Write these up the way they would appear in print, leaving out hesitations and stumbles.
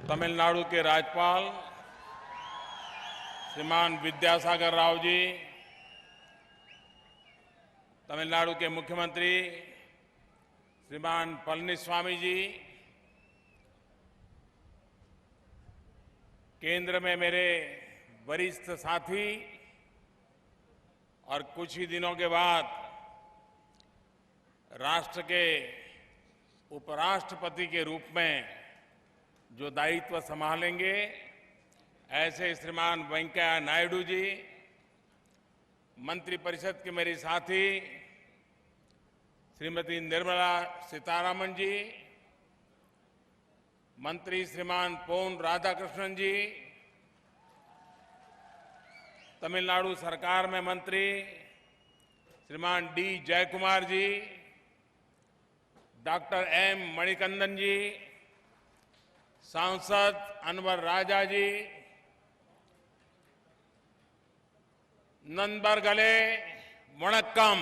तमिलनाडु के राज्यपाल श्रीमान विद्यासागर राव जी, तमिलनाडु के मुख्यमंत्री श्रीमान पलनीस्वामी जी, केंद्र में मेरे वरिष्ठ साथी और कुछ ही दिनों के बाद राष्ट्र के उपराष्ट्रपति के रूप में जो दायित्व संभालेंगे, ऐसे श्रीमान वेंकैया नायडू जी, मंत्रिपरिषद के मेरे साथी श्रीमती निर्मला सीतारमण जी, मंत्री श्रीमान पोन राधाकृष्णन जी, तमिलनाडु सरकार में मंत्री श्रीमान डी जयकुमार जी, डॉक्टर एम मणिकंदन जी, सांसद अनवर राजा जी, नंदबरगले वणक्कम,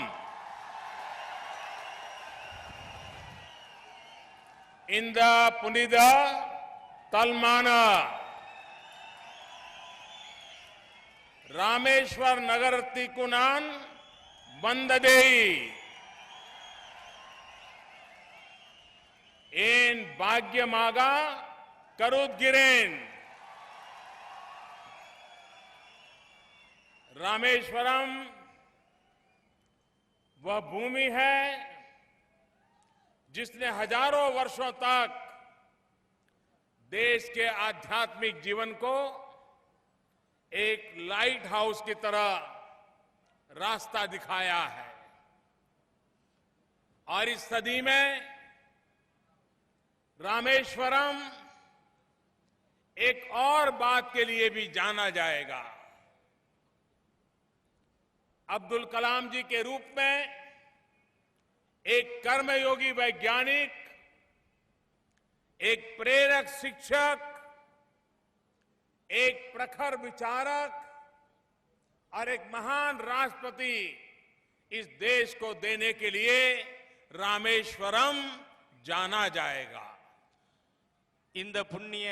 इंद पुनिद तलमान, रामेश्वर नगर तिकुनान बंददेई, एन भाग्यमागा करुदगिरेन, रामेश्वरम वह भूमि है जिसने हजारों वर्षों तक देश के आध्यात्मिक जीवन को एक लाइट हाउस की तरह रास्ता दिखाया है। और इस सदी में रामेश्वरम एक और बात के लिए भी जाना जाएगा। अब्दुल कलाम जी के रूप में एक कर्मयोगी वैज्ञानिक, एक प्रेरक शिक्षक, एक प्रखर विचारक और एक महान राष्ट्रपति इस देश को देने के लिए रामेश्वरम जाना जाएगा। இந்த புண்ணிய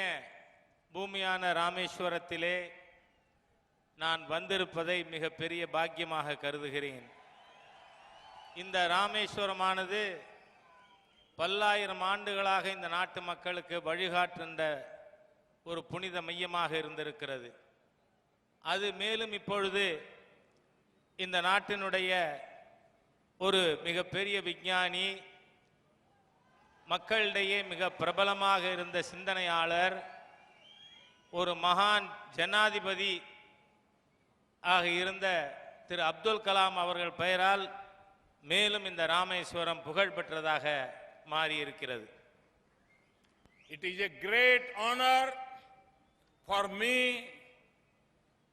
பூமியான ராமேஸ்வரத்திலே நான் வந்திருப்பதை மிகப்பெரிய பாக்கியமாக கருதுகிறேன். இந்த ராமேஸ்வரமானது பல்லாயிரம் ஆண்டுகளாக இந்த நாட்டு மக்களுக்கு வழிகாட்டுகின்ற ஒரு புனித மையமாக இருந்திருக்கிறது. அது மேலும் இப்பொழுது இந்த நாட்டினுடைய ஒரு மிகப்பெரிய விஞ்ஞானி, மக்களிடையே மிக பிரபலமாக இருந்த சிந்தனையாளர், ஒரு மகான் ஜனாதிபதி ஆக இருந்த திரு அப்துல் கலாம் அவர்கள் பெயரால் மேலும் இந்த ராமேஸ்வரம் புகழ் பெற்றதாக மாறி இருக்கிறது. It is a great honor for me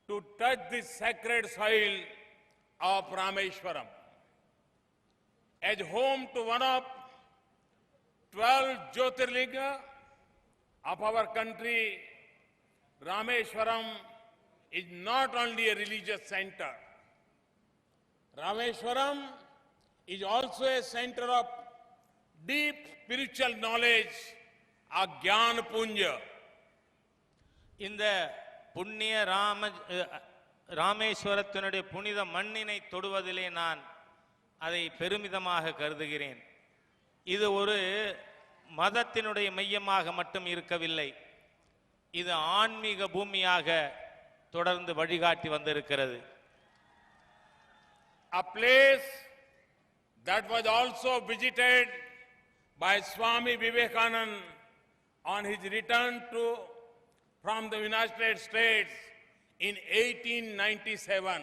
to touch this sacred soil of Rameshwaram as home to one of 12 Jyotirlinga of our country. Rameshwaram is not only a religious center. Rameshwaram is also a center of deep spiritual knowledge, a Gyan Punja. இந்த புண்ணிய ராமேஸ்வரத்தினுடைய புனித மண்ணினை தொடுவதிலே நான் அதை பெருமிதமாக கருதுகிறேன். இது ஒரு மதத்தினுடைய மையமாக மட்டும் இருக்கவில்லை, இது ஆன்மீக பூமியாக தொடர்ந்து வழிகாட்டி வந்திருக்கிறது. A place that was also visited by Swami Vivekananda on his return from the United States in 1897.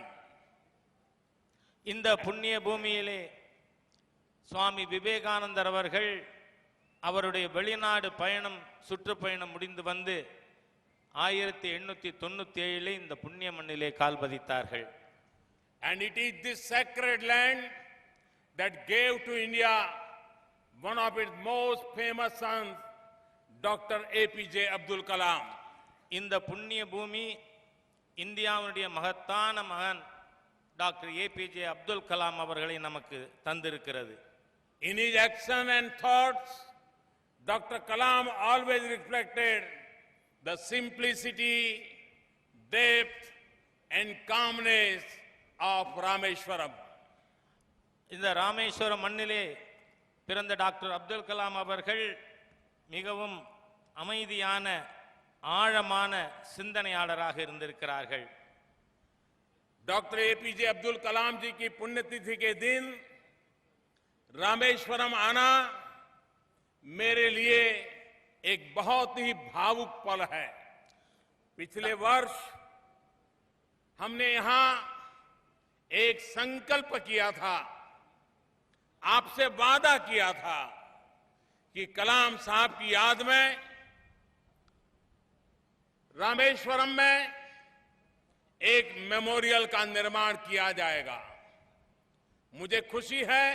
இந்த புண்ணிய பூமியிலே சுவாமி விவேகானந்தர் அவர்கள் அவருடைய வெளிநாடு பயணம், சுற்றுப்பயணம் முடிந்து வந்து 1897 இந்த புண்ணிய மண்ணிலே கால் பதித்தார்கள். And it is this sacred land that gave to India one of its most famous sons, Dr. APJ Abdul Kalam. இந்த புண்ணிய பூமி இந்தியாவுடைய மகத்தான மகன் டாக்டர் ஏபிஜே அப்துல் கலாம் அவர்களை நமக்கு தந்திருக்கிறது. In his action and thoughts, Dr. Kalam always reflected the simplicity, depth and calmness of Rameshwaram. இந்த ராமேஸ்வரம் மண்ணிலே பிறந்த டாக்டர் அப்துல் கலாம் அவர்கள் மிகவும் அமைதியான ஆழமான சிந்தனையாளராக இருந்திருக்கிறார்கள். डॉक्टर एपीजे अब्दुल कलाम जी की पुण्यतिथि के दिन रामेश्वरम आना मेरे लिए एक बहुत ही भावुक पल है. पिछले वर्ष हमने यहां एक संकल्प किया था, आपसे वादा किया था कि कलाम साहब की याद में रामेश्वरम में एक मेमोरियल का निर्माण किया जाएगा. मुझे खुशी है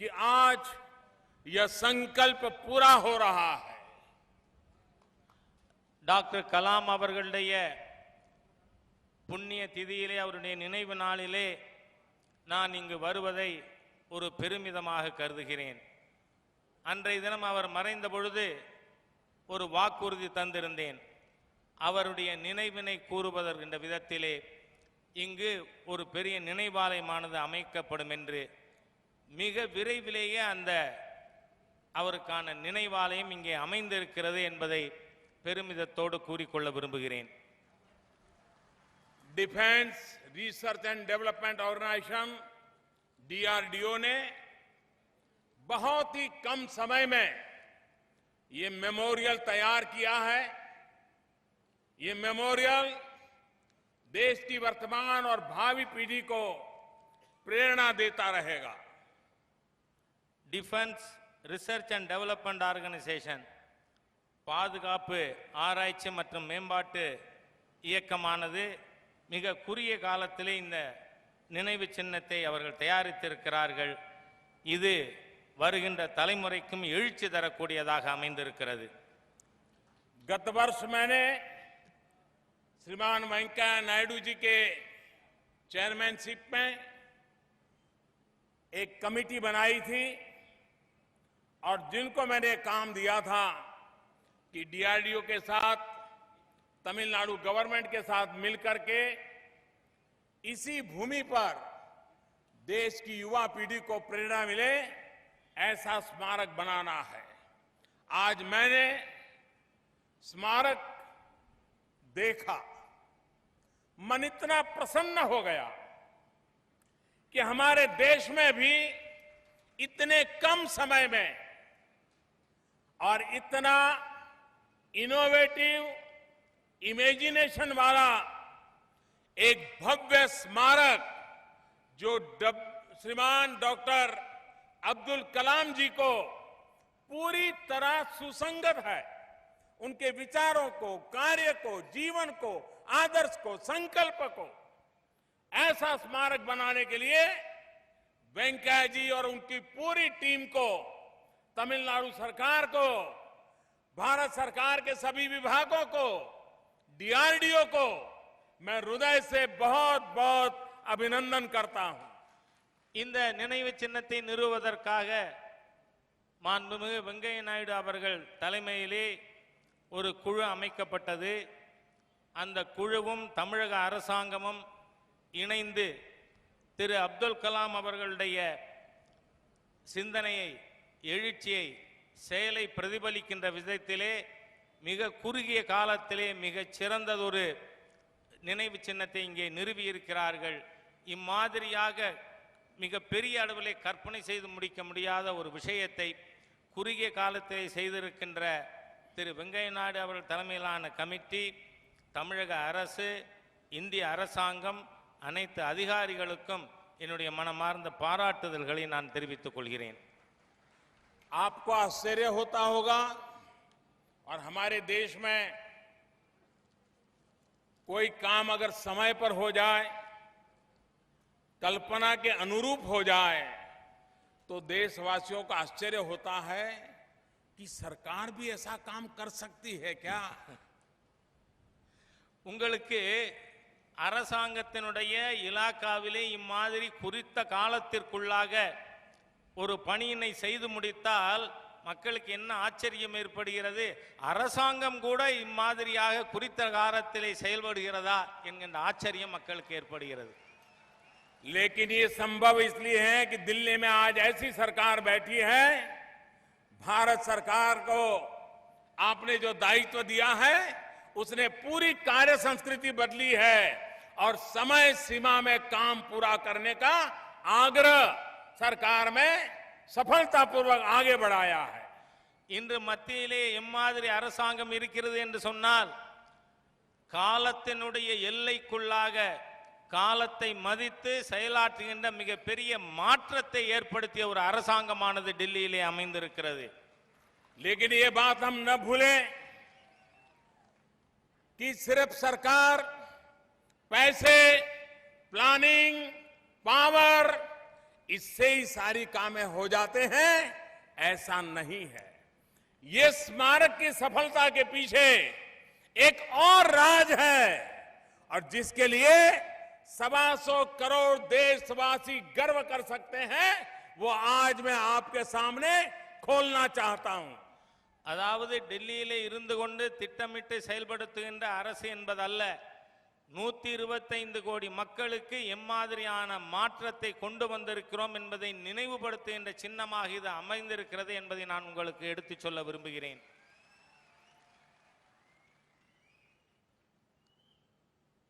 कि आज यह संकल्प पूरा हो रहा है. டாக்டர் கலாம் அவர்களுடைய புண்ணிய திதியிலே அவருடைய நினைவு நாளிலே நான் இங்கு வருவதை ஒரு பெருமிதமாக கருதுகிறேன். அன்றைய தினம் அவர் மறைந்த பொழுது ஒரு வாக்குறுதி தந்திருந்தேன். அவருடைய நினைவினை கூறுவதற்கின்ற விதத்திலே இங்கு ஒரு பெரிய நினைவாலயமானது அமைக்கப்படும் என்று. மிக விரைவிலேயே அந்த அவருக்கான நினைவாலயம் இங்கே அமைந்திருக்கிறது என்பதை பெருமிதத்தோடு கூறிக்கொள்ள விரும்புகிறேன். Defence research and development organisation DRDO ने बहुत ही कम समय में ये मेमोरियल तैयार किया है. ये मेमोरियल देश की वर्तमान और भावी पीढ़ी को प्रेरणा देता रहेगा. Defence research and development organisation பாதுகாப்பு ஆராய்ச்சி மற்றும் மேம்பாட்டு இயக்கமானது மிக குறுகிய காலத்திலே இந்த நினைவு சின்னத்தை அவர்கள் தயாரித்திருக்கிறார்கள். இது வருகின்ற தலைமுறைக்கும் எழுச்சி தரக்கூடியதாக அமைந்திருக்கிறது. गत वर्ष मैंने श्रीमान वेंकैया नायडू जी के चेयरमैनशिप में एक कमेटी बनाई थी और जिनको मैंने काम दिया था कि DRDO के साथ, तमिलनाडु गवर्नमेंट के साथ मिलकर के इसी भूमि पर देश की युवा पीढ़ी को प्रेरणा मिले ऐसा स्मारक बनाना है. आज मैंने स्मारक देखा, मन इतना प्रसन्न हो गया कि हमारे देश में भी इतने कम समय में और इतना इनोवेटिव इमेजिनेशन वाला एक भव्य स्मारक जो श्रीमान डॉक्टर अब्दुल कलाम जी को पूरी तरह सुसंगत है, उनके विचारों को, कार्य को, जीवन को, आदर्श को, संकल्प को, ऐसा स्मारक बनाने के लिए वेंकैया जी और उनकी पूरी टीम को, तमिलनाडु सरकार को, भारत सरकार के सभी विभागों को, DRDO को मैं हृदय से बहुत बहुत अभिनंदन करता हूं. இந்த நினைவு சின்னத்தை நிறுவுவதற்காக மாண்புமிகு வெங்கையா நாயுடு அவர்கள் தலைமையிலே ஒரு குழு அமைக்கப்பட்டது. அந்த குழுவும் தமிழக அரசாங்கமும் இணைந்து திரு அப்துல் கலாம் அவர்களுடைய சிந்தனையை, எழுச்சியை, செயலை பிரதிபலிக்கின்ற விதத்திலே மிக குறுகிய காலத்திலே மிகச் சிறந்ததொரு நினைவு சின்னத்தை இங்கே நிறுவியிருக்கிறார்கள். இம்மாதிரியாக மிக பெரிய அளவிலே கற்பனை செய்து முடிக்க முடியாத ஒரு விஷயத்தை குறுகிய காலத்திலே செய்திருக்கின்ற திரு வெங்கையா நாயுடு அவர்கள் தலைமையிலான கமிட்டி, தமிழக அரசு, இந்திய அரசாங்கம், அனைத்து அதிகாரிகளுக்கும் என்னுடைய மனமார்ந்த பாராட்டுதல்களை நான் தெரிவித்துக் கொள்கிறேன். आपको आश्चर्य होता होगा और हमारे देश में कोई काम अगर समय पर हो जाए, कल्पना के अनुरूप हो जाए, तो देशवासियों को आश्चर्य होता है कि सरकार भी ऐसा काम कर सकती है क्या? உங்களுக்கு அரசாங்கத்தினுடைய இலாக்காவிலே இம்மாதிரி குறித்த காலத்திற்குள்ளாக ஒரு பணியினை செய்து முடித்தால் மக்களுக்கு என்ன ஆச்சரியம் ஏற்படுகிறது, அரசாங்கம் கூட இம்மாதிரியாக குறித்த காலத்திலே செயல்படுகிறதா என்கின்ற ஆச்சரியம் மக்களுக்கு ஏற்படுகிறது. लेकिन ये संभव इसलिए है कि दिल्ली में आज ऐसी सरकार बैठी है, भारत सरकार को आपने जो दायित्व दिया है उसने पूरी कार्य संस्कृति बदली है और समय सीमा में काम पूरा करने का आग्रह सरकार में सफलतापूर्वक आगे बढ़ाया है. இன்று மத்தியிலே எம்மாதிரி அரசாங்கம் இருக்கிறது என்று சொன்னால், காலத்தினுடைய எல்லைக்குள்ளாக காலத்தை மதித்து செயலாற்றுகின்ற மிகப்பெரிய மாற்றத்தை ஏற்படுத்திய ஒரு அரசாங்கமானது டெல்லியிலே அமைந்திருக்கிறது. लेकिन ये बात हम न भूलें कि सिर्फ सरकार पैसे, प्लानिंग, पावर, इससे ही सारी कामें हो जाते हैं, ऐसा नहीं है. ये स्मारक की सफलता के पीछे एक और राज है और जिसके लिए 125 करोड़ देशवासी गर्व कर सकते हैं, वो आज मैं आपके सामने खोलना चाहता हूं. அதாவது டெல்லியிலே இருந்து கொண்டு திட்டமிட்டு செயல்படுத்துகின்ற அரசு என்பதல்ல, 125 கோடி மக்களுக்கு எம்மாதிரியான மாற்றத்தை கொண்டு வந்திருக்கிறோம் என்பதை நினைவுபடுத்துகின்ற சின்னமாக இது அமைந்திருக்கிறது என்பதை நான் உங்களுக்கு எடுத்துச் சொல்ல விரும்புகிறேன்.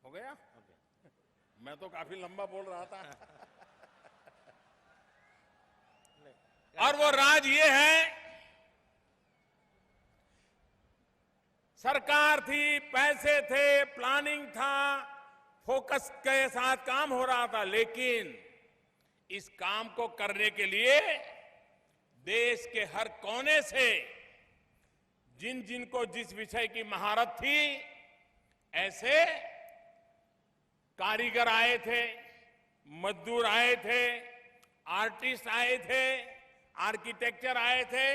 हो गया? मैं तो काफी लंबा बोल रहा था. और वो राज ये है, सरकार थी, पैसे थे, प्लानिंग था, फोकस के साथ काम हो रहा था, लेकिन इस काम को करने के लिए देश के हर कोने से जिन जिन को जिस विषय की महारत थी, ऐसे कारीगर आए थे, मजदूर आए थे, आर्टिस्ट आए थे, आर्किटेक्चर आए थे.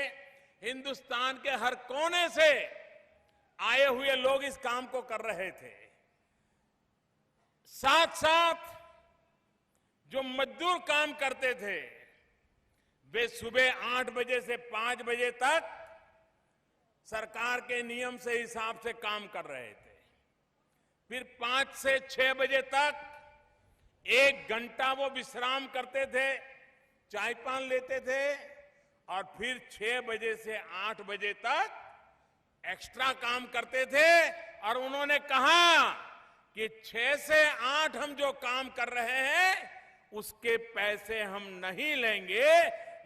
हिंदुस्तान के हर कोने से आए हुए लोग इस काम को कर रहे थे. साथ साथ जो मजदूर काम करते थे, वे सुबह 8 बजे से 5 बजे तक सरकार के नियम से हिसाब से काम कर रहे थे. फिर 5 से 6 बजे तक 1 घंटा वो विश्राम करते थे, चाय पान लेते थे और फिर 6 बजे से 8 बजे तक एक्स्ट्रा काम करते थे. और उन्होंने कहा कि 6 से 8 हम जो काम कर रहे हैं उसके पैसे हम नहीं लेंगे.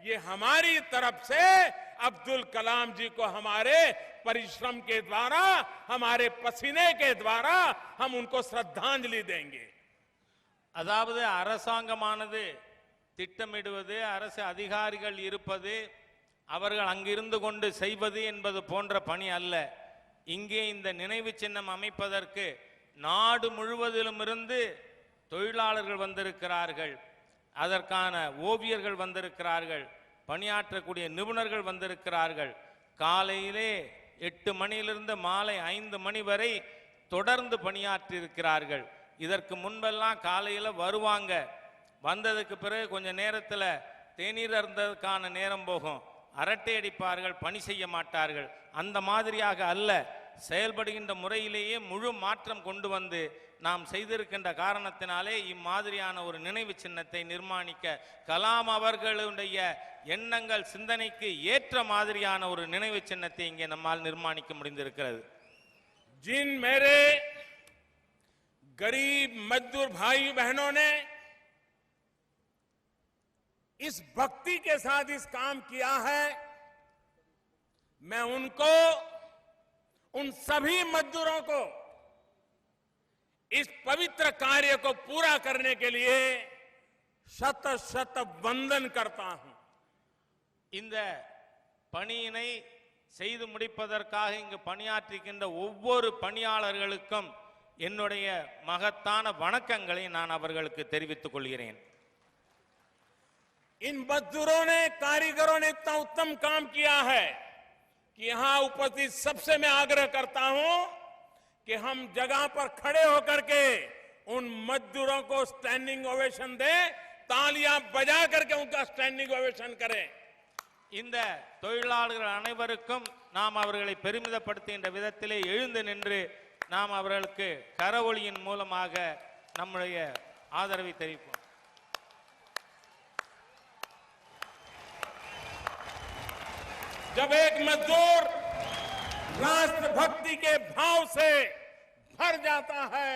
ये हमारी तरफ से अब्दुल कलाम जी को हमारे परिश्रम के द्वारा, हमारे पसीने के द्वारा हम उनको श्रद्धांजलि देंगे. அதாவது அரசாங்கமானது திட்டமிடுவது, அரசு அதிகாரிகள் இருப்பது, அவர்கள் அங்கிருந்து கொண்டு செய்வது என்பது போன்ற பணி அல்ல. இங்கே இந்த நினைவு சின்னம் அமைப்பதற்கு நாடு முழுவதிலும் இருந்து தொழிலாளர்கள் வந்திருக்கிறார்கள், அதற்கான ஓவியர்கள் வந்திருக்கிறார்கள், பணியாற்றக்கூடிய நிபுணர்கள் வந்திருக்கிறார்கள். காலையிலே 8 மணியிலிருந்து மாலை 5 மணி வரை தொடர்ந்து பணியாற்றி இருக்கிறார்கள். இதற்கு முன்பெல்லாம் காலையில் வருவாங்க, வந்ததுக்கு பிறகு கொஞ்ச நேரத்தில் தேநீர் அருந்ததுக்கான நேரம் போகும், அரட்டை அடிப்பார்கள், பணி செய்ய மாட்டார்கள். அந்த மாதிரியாக அல்ல, செயல்படுகின்ற முறையிலேயே முழு மாற்றம் கொண்டு வந்து நாம் செய்திருக்கின்ற காரணத்தினாலே இம்மாதிரியான ஒரு நினைவு சின்னத்தை நிர்மாணிக்க, கலாம் அவர்களுடைய எண்ணங்கள் சிந்தனைக்கு ஏற்ற மாதிரியான ஒரு நினைவு சின்னத்தை இங்கே நம்மால் நிர்மாணிக்க முடிந்திருக்கிறது. जिन मेरे गरीब मजदूर भाई बहनों ने इस भक्ति के साथ इस काम किया है, मैं उनको, उन सभी मजदूरों को इस पवित्र कार्य को पूरा करने के लिए शत शत वंदन करता हूं. இந்த பணியினை செய்து முடிப்பதற்காக இங்கு பணியாற்றுகின்ற ஒவ்வொரு பணியாளர்களுக்கும் என்னுடைய மகத்தான வணக்கங்களை நான் அவர்களுக்கு தெரிவித்துக் கொள்கிறேன். इन मजदूरों ने, कारीगरों ने इतना उत्तम काम किया है कि यहां उपस्थित सबसे मैं आग्रह करता हूं कि हम जगह पर खड़े होकर के उन मजदूरों को स्टैंडिंग ओवेशन दें, तालियां बजा करके उनका स्टैंडिंग ओवेशन करें. இந்த தொழிலாளர்கள் அனைவருக்கும் நாம் அவர்களை பெருமிதப்படுத்துகின்ற விதத்திலே எழுந்து நின்று நாம் அவர்களுக்கு கரவொலியின் மூலமாக நம்முடைய ஆதரவை தெரிவிப்போம். जब एक मजदूर राष्ट्रभक्ति के भाव से भर जाता है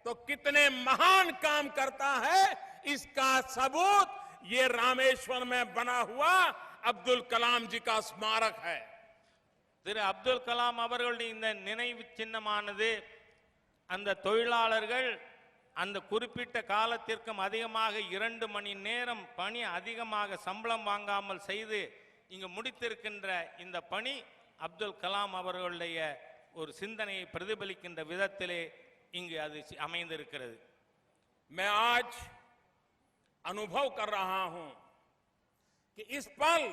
तो कितने महान काम करता है, इसका सबूत ये रामेश्वर में बना हुआ अब्दुल कलाम जी का स्मारक है. திரு அப்துல் கலாம் அவர்களுடைய இந்த நினைவு சின்னமானது அந்த தொழிலாளர்கள் அந்த குறிப்பிட்ட காலத்திற்கும் அதிகமாக 2 மணி நேரம் பணி அதிகமாக சம்பளம் வாங்காமல் செய்து இங்கு முடித்திருக்கின்ற இந்த பணி அப்துல் கலாம் அவர்களுடைய ஒரு சிந்தனையை பிரதிபலிக்கின்ற விதத்திலே இங்கு அது அமைந்திருக்கிறது. मैं आज अनुभव कर रहा हूं कि इस पल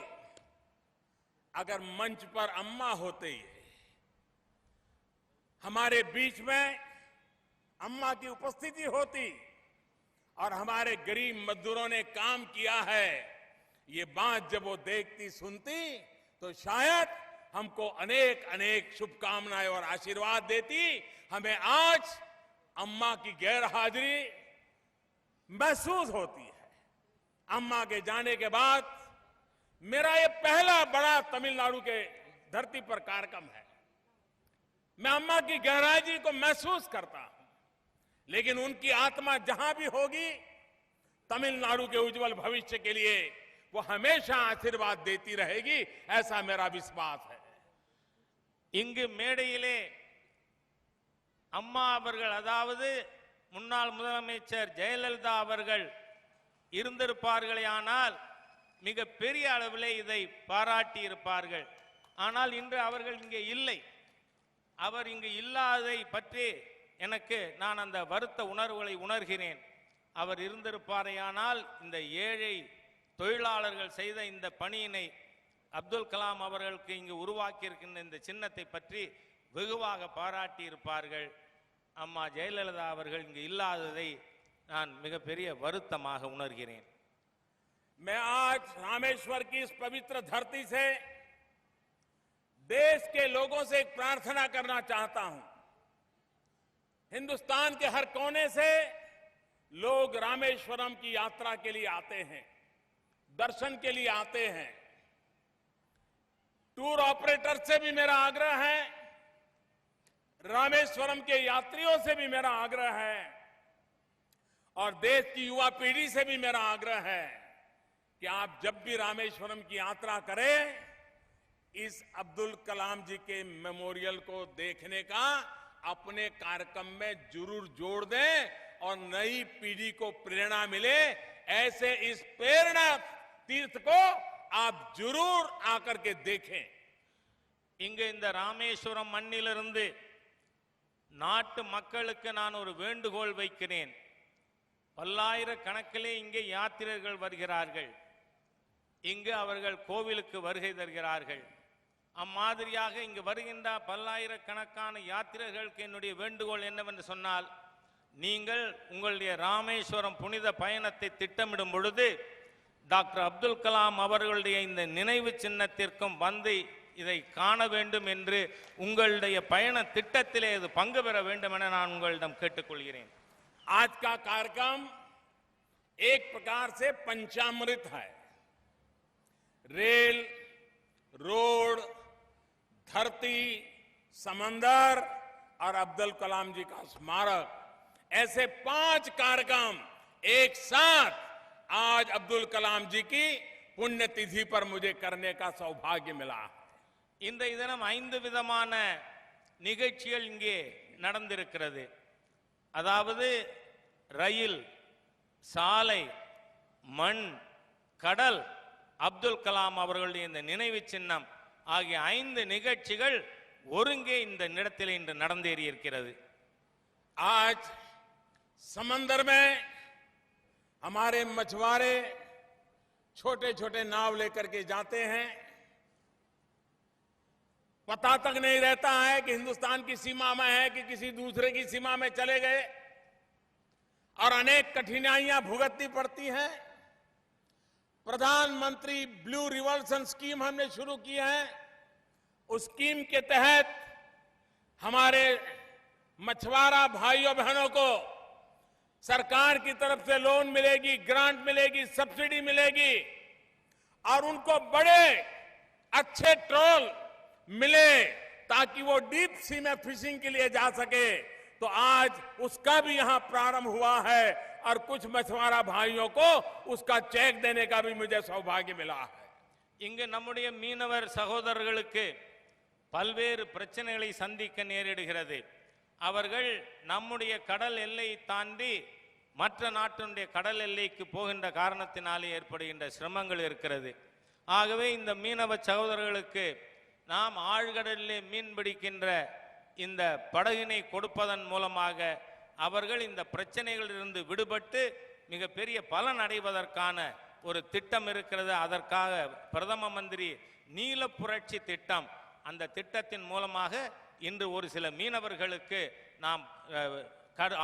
अगर मंच पर अम्मा होते, हमारे बीच में अम्मा की उपस्थिति होती और हमारे गरीब मजदूरों ने काम किया है, ये बात जब वो देखती सुनती तो शायद हमको अनेक अनेक शुभकामनाएं और आशीर्वाद देती. हमें आज अम्मा की गैर हाजिरी महसूस होती है. अम्मा के जाने के बाद मेरा ये पहला बड़ा तमिलनाडु के धरती पर कार्यक्रम है. मैं अम्मा की गहराई को महसूस करता हूं, लेकिन उनकी आत्मा जहां भी होगी तमिलनाडु के उज्जवल भविष्य के लिए वो हमेशा आशीर्वाद देती रहेगी, ऐसा मेरा विश्वास है. இங்கு மேடையிலே அம்மா அவர்கள், அதாவது முன்னாள் முதலமைச்சர் ஜெயலலிதா அவர்கள் இருந்திருப்பார்களேயானால் மிக பெரிய அளவிலே இதை பாராட்டி இருப்பார்கள். ஆனால் இன்று அவர்கள் இங்கே இல்லை. அவர் இங்கு இல்லாததை பற்றி நான் அந்த வருத்த உணர்வுகளை உணர்கிறேன். அவர் இருந்திருப்பாரையானால் இந்த ஏழை தொழிலாளர்கள் செய்த இந்த பணியினை அப்துல் கலாம் அவர்களுக்கு இங்கு உருவாக்கி இருக்கின்ற இந்த சின்னத்தை பற்றி வெகுவாக பாராட்டி இருப்பார்கள். அம்மா ஜெயலலிதா அவர்கள் இங்கு இல்லாததை நான் மிகப்பெரிய வருத்தமாக உணர்கிறேன். मैं आज रामेश्वर की इस पवित्र धरती से देश के लोगों से एक प्रार्थना करना चाहता हूं. हिंदुस्तान के हर कोने से लोग रामेश्वरम की यात्रा के लिए आते हैं, दर्शन के लिए आते हैं. टूर ऑपरेटर से भी मेरा आग्रह है, रामेश्वरम के यात्रियों से भी मेरा आग्रह है और देश की युवा पीढ़ी से भी मेरा आग्रह है कि आप जब भी रामेश्वरम की यात्रा करें, इस अब्दुल कलाम जी के मेमोरियल को देखने का अपने कार्यक्रम में जरूर जोड़ दें और नई पीढ़ी को प्रेरणा मिले. ऐसे इस प्रेरणा तीर्थ को आप जरूर आकर के देखें. இங்கு இந்த ராமேஸ்வரம் மண்ணிலிருந்து நாட்டு மக்களுக்கு நான் ஒரு வேண்டுகோள் வைக்கிறேன். பல்லாயிரக்கணக்கிலே இங்கே யாத்திரைகள் வருகிறார்கள். இங்கு அவர்கள் கோவிலுக்கு வருகை தருகிறார்கள். அம்மாதிரியாக இங்கு வருகின்ற பல்லாயிரக்கணக்கான யாத்திரைகளுக்கு என்னுடைய வேண்டுகோள் என்னவென்று சொன்னால், நீங்கள் உங்களுடைய ராமேஸ்வரம் புனித பயணத்தை திட்டமிடும் பொழுது டாக்டர் அப்துல் கலாம் அவர்களுடைய இந்த நினைவு சின்னத்திற்கும் வந்து இதை காண வேண்டும் என்று உங்களுடைய பயண திட்டத்திலே இது பங்கு பெற வேண்டும் என நான் உங்களிடம் கேட்டுக்கொள்கிறேன். आज का कार्यक्रम एक प्रकार से पंचामृत है. रेल, रोड, धरती, समंदर और अब्दुल कलाम जी का स्मारक, ऐसे 5 कार्यक्रम एक साथ आज अब्दुल कलाम जी की पुण्यतिथि पर मुझे करने का सौभाग्य मिला. இன்றைய தினம் 5 விதமான நிகழ்ச்சிகள் இங்கே நடந்திருக்கிறது. அதாவது ரயில், சாலை, மண், கடல், அப்துல் கலாம் அவர்களுடைய இந்த நினைவு சின்னம் ஆகிய 5 நிகழ்ச்சிகள் ஒருங்கே இந்த இடத்தில் இன்று நடந்தேறி இருக்கிறது. आज समंदर में हमारे मछुआरे छोटे छोटे नाव लेकर के जाते हैं. पता तक नहीं रहता है कि हिंदुस्तान की सीमा में है कि किसी दूसरे की सीमा में चले गए और अनेक कठिनाइयां भुगतनी पड़ती हैं. प्रधानमंत्री ब्लू रिवॉल्यूशन स्कीम हमने शुरू की है। उस स्कीम के तहत हमारे मछुआरा भाइयों बहनों को सरकार की तरफ से लोन मिलेगी, ग्रांट मिलेगी, सब्सिडी मिलेगी और उनको बड़े अच्छे ट्रोल मिले ताकि वो डीप सी में फिशिंग के लिए जा सके। तो आज उसका भी यहां प्रारंभ हुआ है और कुछ मछुआरा भाइयों को उसका चेक देने का भी मुझे सौभाग्य मिला है। இங்கு நம்முடைய மீனவர் சகோதரர்களுக்கு பல்வேறு பிரச்சனைகளை சந்திக்க நேரிடுகிறது. அவர்கள் நம்முடைய கடல் எல்லையை தாண்டி மற்ற நாட்டினுடைய கடல் எல்லைக்கு போகின்ற காரணத்தினாலே ஏற்படுகின்ற சிரமங்கள் இருக்கிறது. ஆகவே இந்த மீனவ சகோதரர்களுக்கு நாம் ஆழ்கடலிலே மீன் பிடிக்கின்ற இந்த படகினை கொடுப்பதன் மூலமாக அவர்கள் இந்த பிரச்சனைகளிலிருந்து விடுபட்டு மிகப்பெரிய பலன் அடைவதற்கான ஒரு திட்டம் இருக்கிறது. அதற்காக பிரதம மந்திரி நீல புரட்சி திட்டம், அந்த திட்டத்தின் மூலமாக இன்று ஒரு சில மீனவர்களுக்கு நாம்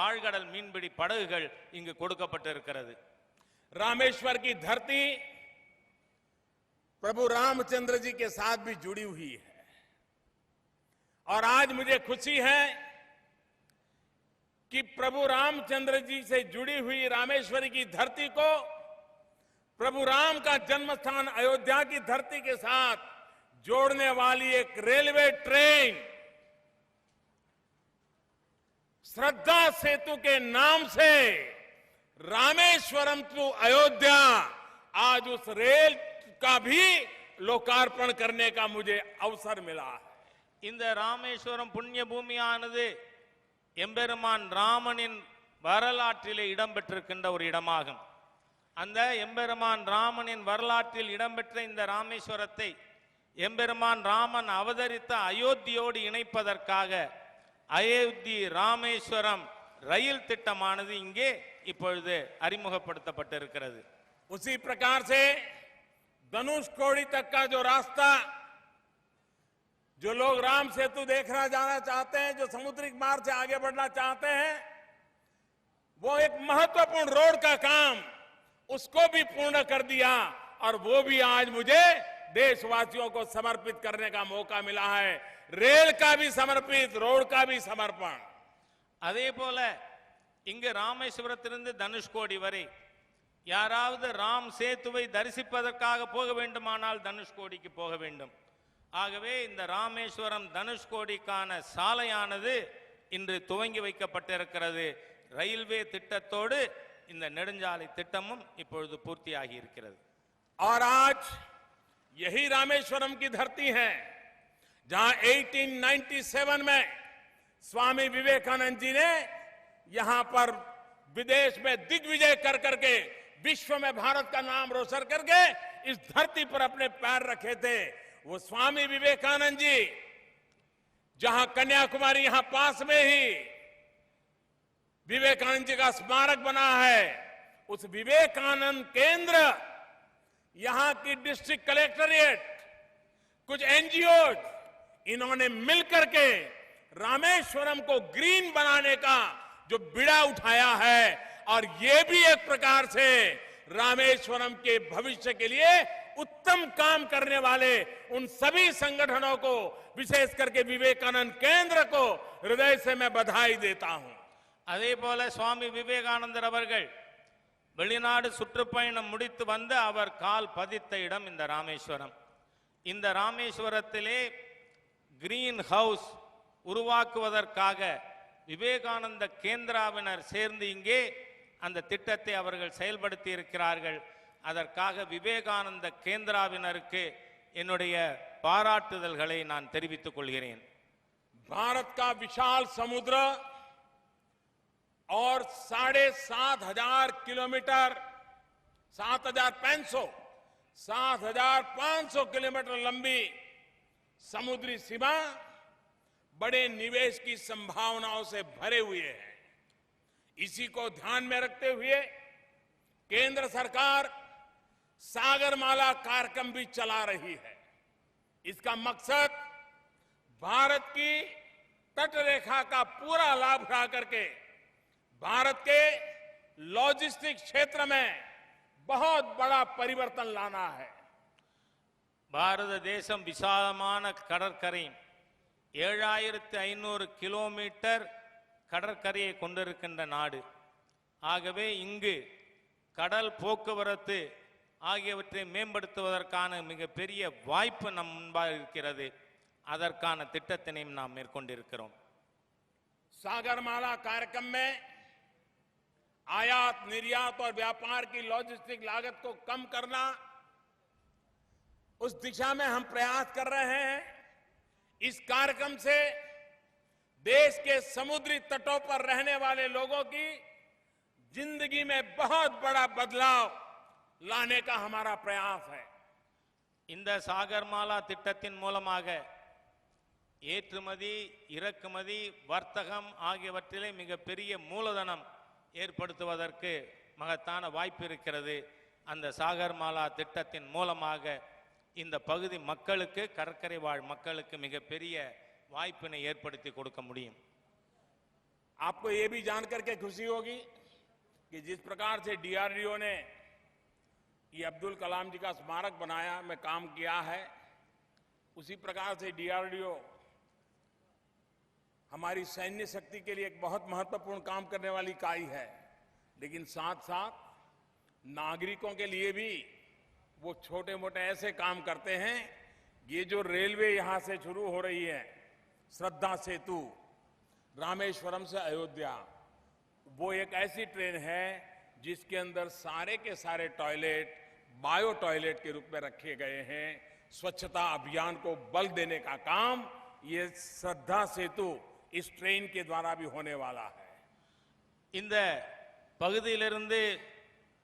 ஆழ்கடல் மீன்பிடி படகுகள் இங்கு கொடுக்கப்பட்டிருக்கிறது. रामेश्वर की धरती प्रभु रामचंद्र जी के साथ भी जुड़ी हुई है और आज मुझे खुशी है कि प्रभु रामचंद्र जी से जुड़ी हुई रामेश्वरी की धरती को प्रभु राम का जन्म स्थान अयोध्या की धरती के साथ जोड़ने वाली एक रेलवे ट्रेन श्रद्धा सेतु के नाम से रामेश्वरम टू अयोध्या आज उस रेल का भी लोकार्पण करने का मुझे अवसर मिला है. இந்த ராமேஸ்வரம் புண்ணிய பூமியானது எம்பெருமான் ராமனின் வரலாற்றிலே இடம்பெற்றிருக்கின்ற ஒரு இடமாகும். அந்த எம்பெருமான் ராமனின் வரலாற்றில் இடம்பெற்ற இந்த ராமேஸ்வரத்தை எம்பெருமான் ராமன் அவதரித்த அயோத்தியோடு இணைப்பதற்காக அயோத்தி ராமேஸ்வரம் ரயில் திட்டமானது இங்கே இப்பொழுது அறிமுகப்படுத்தப்பட்டிருக்கிறது. उसी प्रकार से धनुषकोडी तक का जो रास्ता, जो लोग राम सेतु देखना जाना चाहते हैं, जो समुद्रिक मार्ग से आगे बढ़ना चाहते हैं, वो एक महत्वपूर्ण रोड का काम उसको भी पूर्ण कर दिया और वो भी आज मुझे देशवासियों को समर्पित करने का मौका मिला है. रेल का भी समर्पित, रोड का भी समर्पण. அதே போல இங்கு ராமேஸ்வரத்திலிருந்து தனுஷ்கோடி வரை யாராவது ராம் சேத்துவை தரிசிப்பதற்காக போக வேண்டுமானால் தனுஷ்கோடிக்கு போக வேண்டும். ஆகவே இந்த ராமேஸ்வரம் தனுஷ்கோடிக்கான சாலையானது இன்று துவங்கி வைக்கப்பட்டிருக்கிறது. ரயில்வே திட்டத்தோடு இந்த நெடுஞ்சாலை திட்டமும் இப்பொழுது பூர்த்தியாகி இருக்கிறது. और आज यही रामेश्वरम की धरती है जहां 1897 में स्वामी विवेकानंद जी ने यहां पर विदेश में दिग्विजय कर करके विश्व में भारत का नाम रोशन करके इस धरती पर अपने पैर रखे थे. वो स्वामी विवेकानंद जी जहां कन्याकुमारी यहां पास में ही विवेकानंद जी का स्मारक बना है, उस विवेकानंद केंद्र, यहां की डिस्ट्रिक्ट कलेक्टरेट, कुछ एनजीओ, इन्होंने मिलकर के रामेश्वरम को ग्रीन बनाने का जो बीड़ा उठाया है और ये भी एक प्रकार से रामेश्वरम के भविष्य के लिए उत्तम काम करने वाले उन सभी संगठनों को, विशेष करके विवेकानंद केंद्र को हृदय से मैं बधाई देता हूं. அதே போல சுவாமி விவேகானந்தர் அவர்கள் வெளிநாடு சுற்றுப்பயணம் முடித்து வந்து அவர் கால் பதித்த இடம் இந்த ராமேஸ்வரம். இந்த ராமேஸ்வரத்திலே கிரீன் ஹவுஸ் உருவாக்குவதற்காக விவேகானந்த கேந்திராவினர் சேர்ந்து இங்கே அந்த திட்டத்தை அவர்கள் செயல்படுத்தி இருக்கிறார்கள். அதற்காக விவேகானந்த கேந்திராவினருக்கு என்னுடைய பாராட்டுதல்களை நான் தெரிவித்துக் கொள்கிறேன். भारत का विशाल समुद्र और 7,500 किलोमीटर, 7,500 किलोमीटर लंबी समुद्री सीमा बड़े निवेश की संभावनाओं से भरे हुए हैं. इसी को ध्यान में रखते हुए केंद्र सरकार सागरमाला कार्यक्रम भी चला रही है. इसका मकसद भारत की तटरेखा का पूरा लाभ उठा करके भारत के लॉजिस्टिक क्षेत्र में बहुत बड़ा परिवर्तन लाना है। பாரத தேசம் விசாலமான கடற்கரை 7500 கிலோமீட்டர் கடற்கரையை கொண்டிருக்கின்ற நாடு. ஆகவே இங்கு கடல் போக்குவரத்து ஆகியவற்றை மேம்படுத்துவதற்கான மிகப்பெரிய வாய்ப்பு நம் முன்பாக இருக்கிறது. அதற்கான திட்டத்தினையும் நாம் மேற்கொண்டிருக்கிறோம். सागरमाला कार्यक्रम में आयात निर्यात और व्यापार की लॉजिस्टिक लागत को कम करना, उस दिशा में हम प्रयास कर रहे हैं। इस कार्यक्रम से देश के समुद्री तटों पर रहने वाले लोगों की जिंदगी में बहुत बड़ा बदलाव लाने का हमारा प्रयास है। இந்த சாகர்மாலா திட்டத்தின் மூலமாக ஏற்றுமதி, இறக்குமதி, வர்த்தகம் ஆகியவற்றிலே மிகப்பெரிய மூலதனம் ஏற்படுத்துவதற்கு மகத்தான வாய்ப்பு இருக்கிறது. அந்த சாகர்மாலா திட்டத்தின் மூலமாக இந்த பகுதி மக்களுக்கு, கடற்கரை வாழ் மக்களுக்கு மிகப்பெரிய வாய்ப்பினை ஏற்படுத்தி கொடுக்க முடியும். आपको ये भी जानकर के खुशी होगी कि जिस प्रकार से डीआरडीओ ने ये अब्दुल कलाम जी का स्मारक बनाया में काम किया है, उसी प्रकार से डीआरडीओ हमारी सैन्य शक्ति के लिए एक बहुत महत्वपूर्ण काम करने वाली इकाई है। लेकिन साथ साथ नागरिकों के लिए भी वो छोटे मोटे ऐसे काम करते हैं। ये जो रेलवे यहां से शुरू हो रही है, श्रद्धा सेतु रामेश्वरम से अयोध्या, वो एक ऐसी ट्रेन है जिसके अंदर सारे के सारे टॉयलेट बायो टॉयलेट के रूप में रखे गए हैं। स्वच्छता अभियान को बल देने का काम ये श्रद्धा सेतु इस ट्रेन के द्वारा भी होने वाला है। இந்த பகுதியிலிருந்து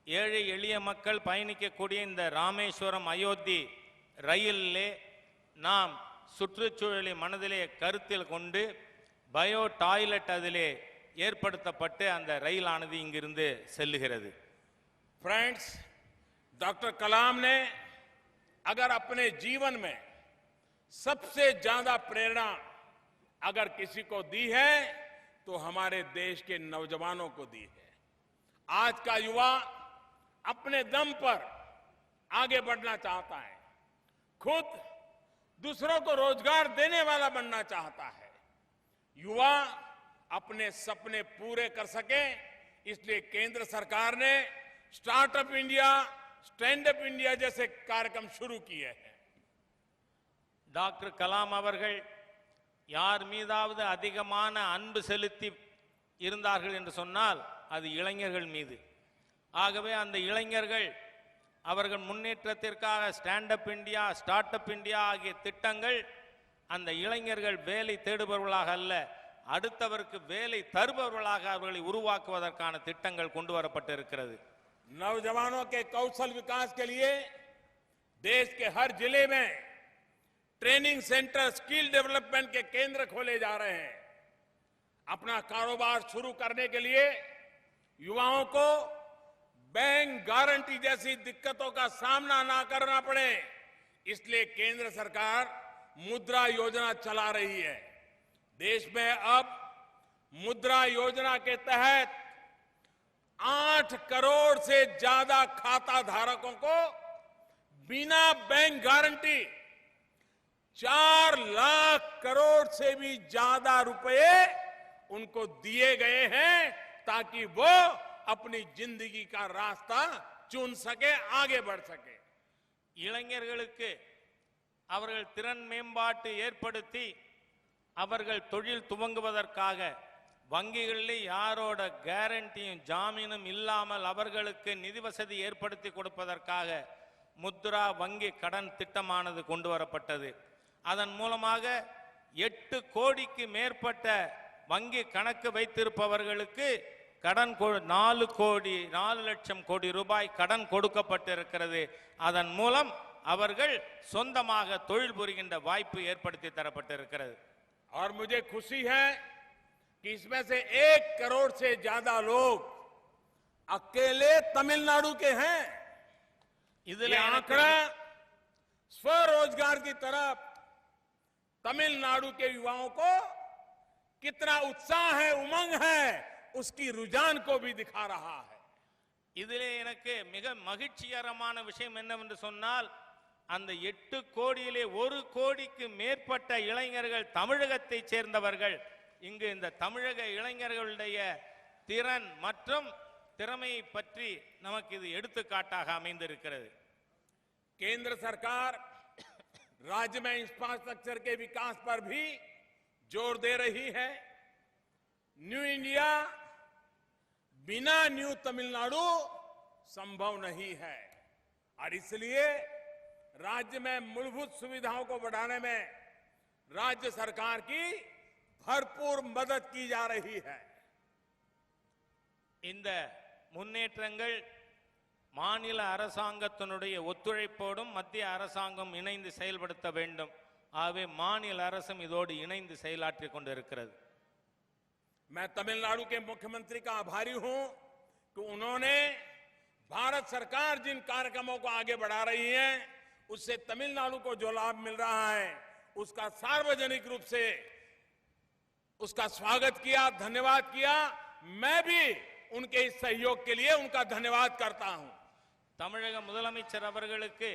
ஏழை எளிய மக்கள் பயணிக்கக்கூடிய இந்த ராமேஸ்வரம் அயோத்தி ரயிலிலே நாம் சுற்றுச்சூழலை மனதிலே கருத்தில் கொண்டு பயோ டாய்லெட் அதிலே ஏற்படுத்தப்பட்டு அந்த ரயிலானது இங்கிருந்து செல்லுகிறது. फ्रेंड्स, डॉक्टर कलाम ने अगर अपने जीवन में सबसे ज्यादा प्रेरणा अगर किसी को दी है तो हमारे देश के नौजवानों को दी है। आज का युवा अपने दम पर आगे बढ़ना चाहता है, खुद दूसरों को रोजगार देने वाला बनना चाहता है। युवा अपने सपने पूरे कर सके, इसलिए केंद्र सरकार ने startup India, stand up India जैसे कार्यक्रम शुरू किए हैं। டாக்டர் கலாம் அவர்கள் யார் மீதாவது அதிகமான அன்பு செலுத்தி இருந்தார்கள் என்று சொன்னால் அது இளைஞர்கள் மீது. ஆகவே அந்த இளைஞர்கள் அவர்கள் முன்னேற்றத்திற்காக stand up India, start up India ஆகிய திட்டங்கள் அந்த இளைஞர்கள் வேலை தேடுபவர்களாக அல்ல, அடுத்தவருக்கு வேலை தருபவர்களாக அவர்களை உருவாக்குவதற்கான திட்டங்கள் கொண்டு வரப்பட்டு இருக்கிறது. नौजवानों के कौशल विकास के लिए देश के हर जिले में ट्रेनिंग सेंटर, स्किल डेवलपमेंट के केंद्र खोले जा रहे हैं। अपना कारोबार शुरू करने के लिए युवाओं को बैंक गारंटी जैसी दिक्कतों का सामना ना करना पड़े, इसलिए केंद्र सरकार मुद्रा योजना चला रही है। देश में अब मुद्रा योजना के तहत 8 करोड़ से ज्यादा खाता धारकों को बिना बैंक गारंटी 4 लाख करोड़ से भी ज्यादा रुपए उनको दिए गए हैं ताकि वो अपनी जिंदगी का रास्ता चुन सके, आगे बढ़ सके। இளைஞர்களுக்கு அவர்கள் திறன் மேம்பாட்டு ஏற்படுத்தி அவர்கள் தொழில் துவங்குவதற்காக வங்கிகளில் யாரோட கேரண்டியும் ஜாமீனும் இல்லாமல் அவர்களுக்கு நிதி வசதி ஏற்படுத்தி கொடுப்பதற்காக முத்ரா வங்கி கடன் திட்டமானது கொண்டு வரப்பட்டது. அதன் மூலமாக 8 கோடிக்கு மேற்பட்ட வங்கி கணக்கு வைத்திருப்பவர்களுக்கு கடன் 4 லட்சம் கோடி ரூபாய் கடன் கொடுக்கப்பட்டிருக்கிறது. அதன் மூலம் அவர்கள் சொந்தமாக தொழில் புரிகின்ற வாய்ப்பு ஏற்படுத்தி தரப்பட்டிருக்கிறது. और मुझे खुशी है कि इसमें से 1 करोड़ से ज्यादा लोग अकेले तमिलनाडु के हैं। ये आंकड़ा स्वरोजगार की तरफ तमिलनाडु के युवाओं को कितना उत्साह है, उमंग है, उसकी रुझान को भी दिखा रहा है। இதிலே எனக்கு மிக மகிழ்ச்சிகரமான விஷயம் என்னவென்று சொன்னால், அந்த 8 கோடியிலே 1 கோடிக்கு மேற்பட்ட இளைஞர்கள் தமிழகத்தைச் சேர்ந்தவர்கள். இங்கு இந்த தமிழக இளைஞர்களுடைய திறன் மற்றும் திறமையை பற்றி நமக்கு இது எடுத்துக்காட்டாக அமைந்திருக்கிறது. केंद्र सरकार राज्य में इंफ्रास्ट्रक्चर के विकास पर भी जोर दे रही है। न्यू इंडिया बिना न्यू तमिलनाडु संभव नहीं है और इसलिए राज्य में मूलभूत सुविधाओं को बढ़ाने में राज्य सरकार की भरपूर मदद की जा रही है। இந்த முன்னேற்றங்கள் மாநில அரசாங்கத்தினுடைய ஒத்துழைப்போடும் மத்திய அரசாங்கம் இணைந்து செயல்படுத்த வேண்டும். ஆகவே மாநில அரசும் இதோடு இணைந்து செயலாற்றிக் கொண்டிருக்கிறது. मैं तमिलनाडु के मुख्यमंत्री का आभारी हूं कि उन्होंने भारत सरकार जिन कार्यक्रमों को आगे बढ़ा रही है उससे तमिलनाडु को जो लाभ मिल रहा है उसका सार्वजनिक रूप से उसका स्वागत किया, धन्यवाद किया। मैं भी उनके इस सहयोग के लिए उनका धन्यवाद करता हूं। தமிழக முதலமைச்சர் அவர்களுக்கு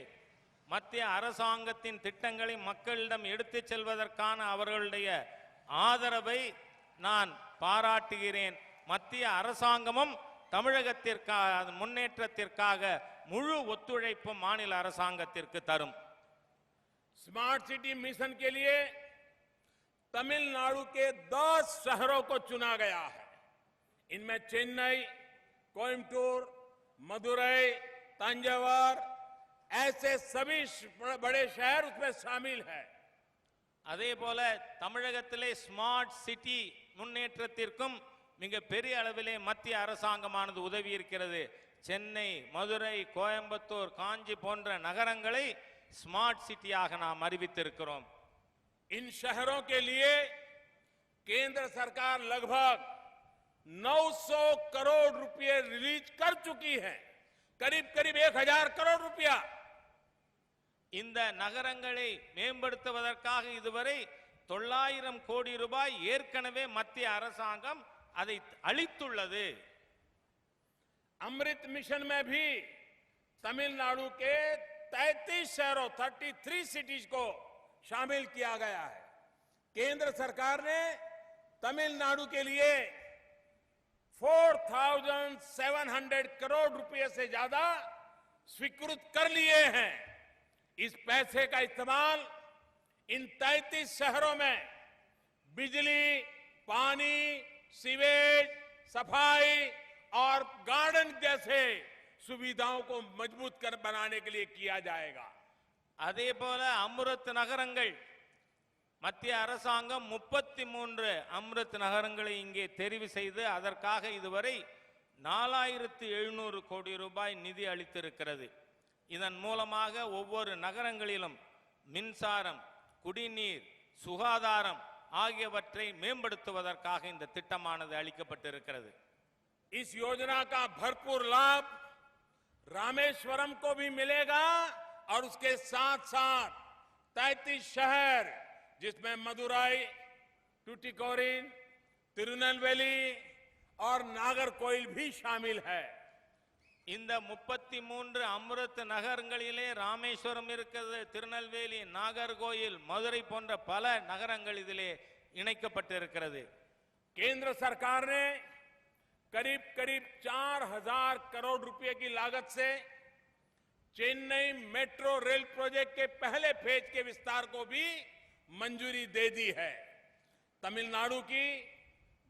மத்திய அரசாங்கத்தின் திட்டங்களை மக்களிடம் எடுத்துச் செல்வதற்கான அவர்களுடைய ஆதரவை நான் பாராட்டுகிறேன். மத்திய அரசாங்கமும் தமிழகத்திற்காக முன்னேற்றத்திற்காக முழு ஒத்துழைப்பும் மாநில அரசாங்கத்திற்கு தரும். स्मार्ट सिटी मिशन के लिए तमिलनाडु के 10 शहरों को चुना गया है। इनमें चेन्नई, कोयम्बटूर, मदुरई, तंजावर ऐसे सभी बड़े शहर उसमें शामिल है। அதே போல தமிழகத்திலே ஸ்மார்ட் சிட்டி முன்னேற்றத்திற்கும் மிக பெரிய அளவிலே மத்திய அரசாங்கமானது உதவி இருக்கிறது. சென்னை, மதுரை, கோயம்புத்தூர், காஞ்சி போன்ற நகரங்களை ஸ்மார்ட் சிட்டியாக நாம் அறிவித்திருக்கிறோம். इन शहरों के लिए केंद्र सरकार लगभग 900 करोड़ रुपए रिलीज कर चुकी है, करीब करीब 1000 करोड़ रुपया। இந்த நகரங்களை மேம்படுத்துவதற்காக இதுவரை 900 கோடி ரூபாய் ஏற்கனவே மத்திய அரசாங்கம் அதை அளித்துள்ளது. अमृत मिशन में भी तमिलनाडु के 33 शहरों 33 सिटीज को शामिल किया गया है। केंद्र सरकार ने तमिलनाडु के लिए 4700 करोड़ रुपए से ज्यादा स्वीकृत कर लिए हैं। इस पैसे का इस्तेमाल इन 33 शहरों में बिजली, पानी, सीवेज, सफाई और गार्डन जैसे सुविधाओं को मजबूत कर बनाने के लिए किया जाएगा। அதே போல அம்ருத் நகரங்கள் மத்திய அரசாங்கம் 33 அம்ருத் நகரங்களை இங்கே தெரிவு செய்து அதற்காக இதுவரை 4700 கோடி ரூபாய் நிதி அளித்திருக்கிறது. இதன் மூலமாக ஒவ்வொரு நகரங்களிலும் மின்சாரம், குடிநீர், சுகாதாரம் ஆகியவற்றை மேம்படுத்துவதற்காக இந்த திட்டமானது அளிக்கப்பட்டிருக்கிறது. इस योजना का भरपूर लाभ रामेश्वरम को भी मिलेगा और उसके साथ साथ 33 शहर जिसमें मदुरई, टुटिकोरिन, तिरुनेलवेली और नागरकोइल भी शामिल है। இந்த 33 அம்ருத் நகரங்களிலே ராமேஸ்வரம் இருக்கிறது, திருநெல்வேலி, நாகர்கோயில், மதுரை போன்ற பல நகரங்கள் இதிலே இணைக்கப்பட்டிருக்கிறது. केंद्र सरकार ने करीब करीब 4000 करोड़ रुपए की लागत से चेन्नई मेट्रो रेल प्रोजेक्ट के पहले फेज के विस्तार को भी मंजूरी दे दी है। तमिलनाडु की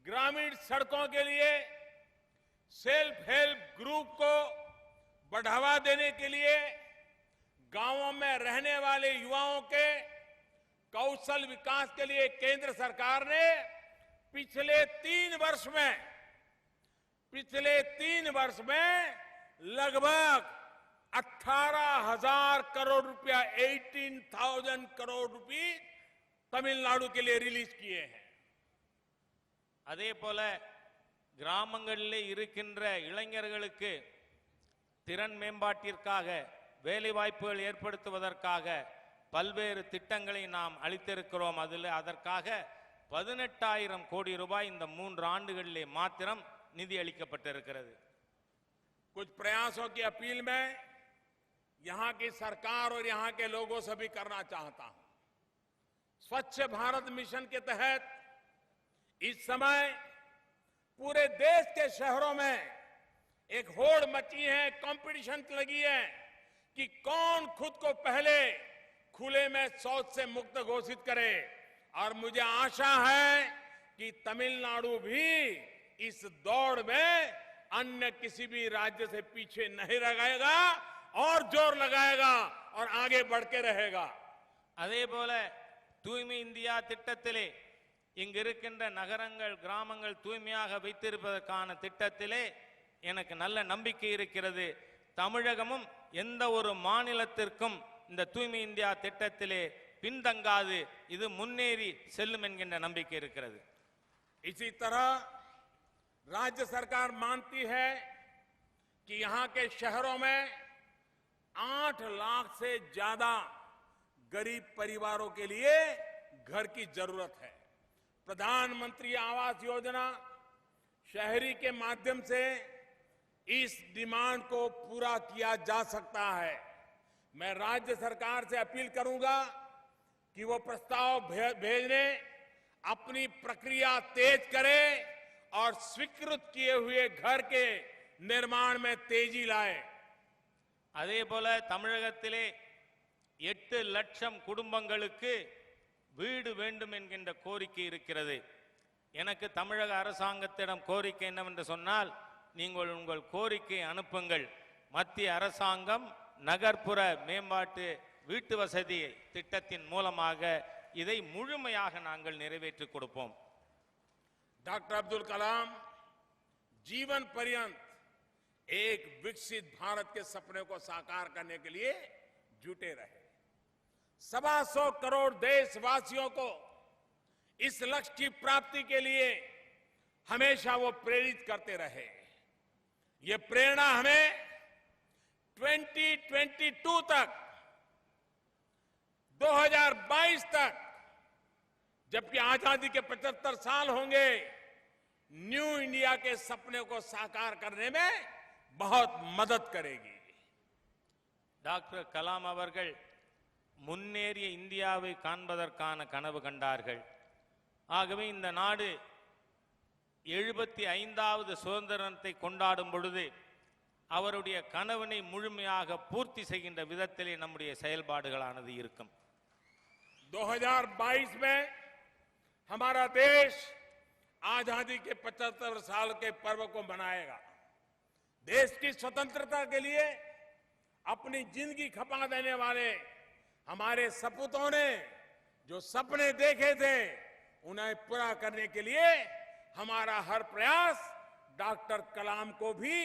ग्रामीण सड़कों के लिए सेल्फ हेल्प ग्रुप को बढ़ावा देने के लिए गांवों में रहने वाले युवाओं के कौशल विकास के लिए केंद्र सरकार ने पिछले 3 वर्ष में लगभग 18,000 करोड़ रुपया 18,000 करोड़ रुपए तमिलनाडु के लिए रिलीज किए हैं। அதே போல கிராமங்களிலே இருக்கின்ற இளைஞர்களுக்கு திறன் மேம்பாட்டிற்காக, வேலை வாய்ப்புகள் ஏற்படுத்துவதற்காக பல்வேறு திட்டங்களை நாம் அளித்திருக்கிறோம். அதற்காக 18,000 கோடி ரூபாய் இந்த 3 ஆண்டுகளிலே மாத்திரம் நிதி அளிக்கப்பட்டிருக்கிறது. कुछ प्रयासों की अपील मैं यहां की सरकार और यहां के लोगों से भी करना चाहता हूं। स्वच्छ भारत मिशन के तहत इस समय पूरे देश के शहरों में एक होड़ मची है, कंपटीशन लगी है कि कौन खुद को पहले खुले में शौच से मुक्त घोषित करे। और मुझे आशा है कि तमिलनाडु भी इस दौड़ में अन्य किसी भी राज्य से पीछे नहीं रहेगा और जोर लगाएगा और आगे बढ़ के रहेगा। அதே போல தூய்மை இந்தியா திட்டத்திலே இங்கு இருக்கின்ற நகரங்கள் கிராமங்கள் தூய்மையாக வைத்திருப்பதற்கான திட்டத்திலே எனக்கு நல்ல நம்பிக்கை இருக்கிறது. தமிழகமும் எந்த ஒரு மாநிலத்திற்கும் இந்த தூய்மை இந்தியா திட்டத்திலே பின்தங்காது, இது முன்னேறி செல்லும் என்கின்ற நம்பிக்கை இருக்கிறது. इसी तरह राज्य सरकार मानती है कि यहां के शहरों में 8 लाख से ज्यादा गरीब परिवारों के लिए घर की जरूरत है। प्रधानमंत्री आवास योजना शहरी के माध्यम से इस डिमांड को पूरा किया जा सकता है। मैं राज्य सरकार से अपील करूंगा कि वो प्रस्ताव भेजने अपनी प्रक्रिया तेज करे और स्वीकृत किए हुए घर के निर्माण में तेजी लाए। அதே போல தமிழகத்திலே 8 லட்சம் குடும்பங்களுக்கு வீடு வேண்டும் என்கின்ற கோரிக்கை இருக்கிறது. எனக்கு தமிழக அரசாங்கத்திடம் கோரிக்கை என்னவென்று சொன்னால், நீங்கள் உங்கள் கோரிக்கை அனுப்புங்கள். மத்திய அரசாங்கம் நகர்ப்புற மேம்பாட்டு வீட்டு வசதி திட்டத்தின் மூலமாக இதை முழுமையாக நாங்கள் நிறைவேற்றி கொடுப்போம். डॉक्टर अब्दुल कलाम जीवन पर्यंत एक विकसित भारत के सपने को साकार करने के लिए जुटे रहे। 125 करोड़ देशवासियों को इस लक्ष्य की प्राप्ति के लिए हमेशा वो प्रेरित करते रहे। ये प्रेरणा हमें 2022 तक, 2022 तक, जबकि आजादी के 75 साल होंगे, न्यू इंडिया के सपने को साकार करने में बहुत मदद करेगी। டாக்டர் கலாம் அவர்கள் முன்னேறிய இந்தியாவை காண்பதற்கான கனவு கண்டார்கள். ஆகவே இந்த நாடு 75வது சுதந்திரத்தை கொண்டாடும் பொழுது அவருடைய கனவினை முழுமையாக பூர்த்தி செய்கின்ற விதத்திலே நம்முடைய செயல்பாடுகளானது இருக்கும். 2022 में हमारा देश आजादी के 75 साल के पर्व को मनाएगा। देश की स्वतंत्रता के लिए अपनी जिंदगी खपा देने वाले हमारे सपूतों ने जो सपने देखे थे उन्हें पूरा करने के लिए हमारा हर प्रयास डॉक्टर कलाम को भी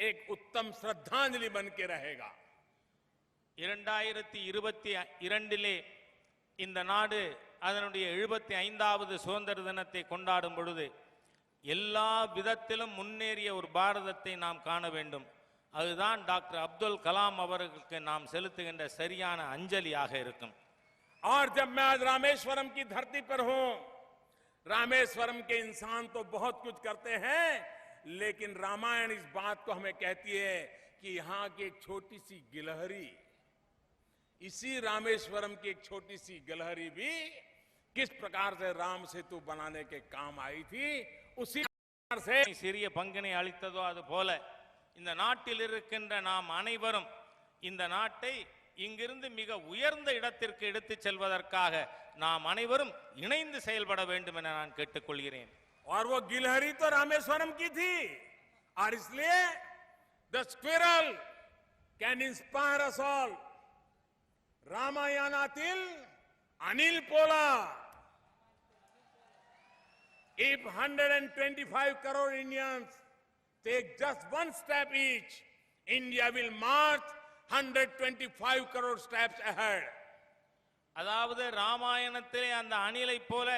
एक उत्तम श्रद्धांजलि बन के रहेगा। 2022 இந்த நாடு அதனுடைய 75வது சுதந்திர தினத்தை கொண்டாடும் பொழுது எல்லா விதத்திலும் முன்னேறிய ஒரு பாரதத்தை நாம் காண வேண்டும். அதுதான் டாக்டர் அப்துல் கலாம் அவர்களுக்கு நாம் செலுத்துகின்ற சரியான அஞ்சலியாக இருக்கும். और जब मैं आज रामेश्वरम की धरती पर हूं, रामेश्वरम के इंसान तो बहुत कुछ करते हैं, लेकिन रामायण इस बात को हमें कहती है कि यहां की एक छोटी सी गिलहरी, इसी रामेश्वरम की एक छोटी सी गिलहरी भी किस प्रकार से राम सेतु बनाने के काम आई थी, उसी प्रकार से சிறிய பங்கினை அளித்ததோ அது போல இந்த நாட்டில் இருக்கின்ற நாம் அனைவரும் இந்த நாட்டை இங்கிருந்து மிக உயர்ந்த இடத்திற்கு எடுத்துச் செல்வதற்காக நாம் அனைவரும் இணைந்து செயல்பட வேண்டும் என நான் கேட்டுக்கொள்கிறேன். और वो गिलहरी तो रामेश्वरम की थी, और इसलिए the squirrel can inspire us all. रामायणातील Anil Polad, if 125 crore Indians take just one step each, India will march 125 crore steps ahead. அதாவது ராமாயணத்திலே அந்த அணிலை போல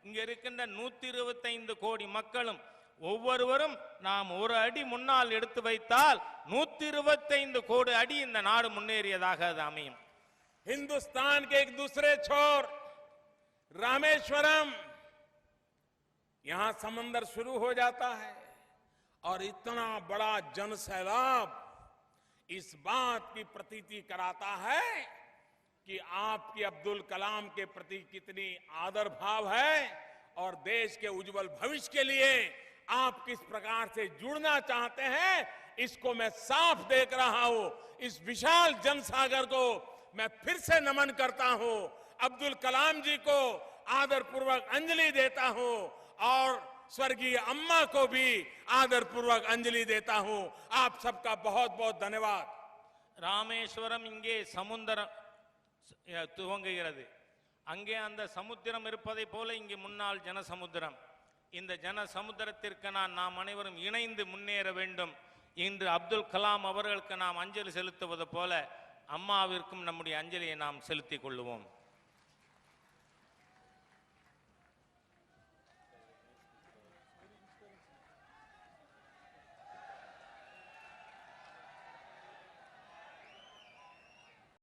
இங்க இருக்கின்ற 125 கோடி மக்களும் ஒவ்வொருவரும் நாம் ஒரு அடி முன்னால் எடுத்து வைத்தால் 125 கோடி அடி இந்த நாடு முன்னேறியதாக அது அமையும். हिंदुस्तान के एक दूसरे छोर रामेश्वरम, यहां समंदर शुरू हो जाता है और इतना बड़ा जन सैलाब इस बात की प्रतीति कराता है कि आपकी अब्दुल कलाम के प्रति कितनी आदर भाव है और देश के उज्जवल भविष्य के लिए आप किस प्रकार से जुड़ना चाहते हैं, इसको मैं साफ देख रहा हूं। इस विशाल जनसागर को मैं फिर से नमन करता हूं, अब्दुल कलाम जी को आदरपूर्वक अंजलि देता हूं और स्वर्गीय अम्मा को भी आदरपूर्वक अंजलि देता हूं। आप सबका बहुत बहुत धन्यवाद। ராமேஸ்வரம் இங்கே சமுத்திரம் துவங்குகிறது. அங்கே அந்த சமுத்திரம் இருப்பதை போல இங்கே முன்னாள் ஜனசமுத்திரம். இந்த ஜனசமுத்திரத்திற்கு நாம் அனைவரும் இணைந்து முன்னேற வேண்டும். இன்று அப்துல் கலாம் அவர்களுக்கு நாம் அஞ்சலி செலுத்துவது போல அம்மாவிற்கும் நம்முடைய அஞ்சலியை நாம் செலுத்திக் கொள்வோம்.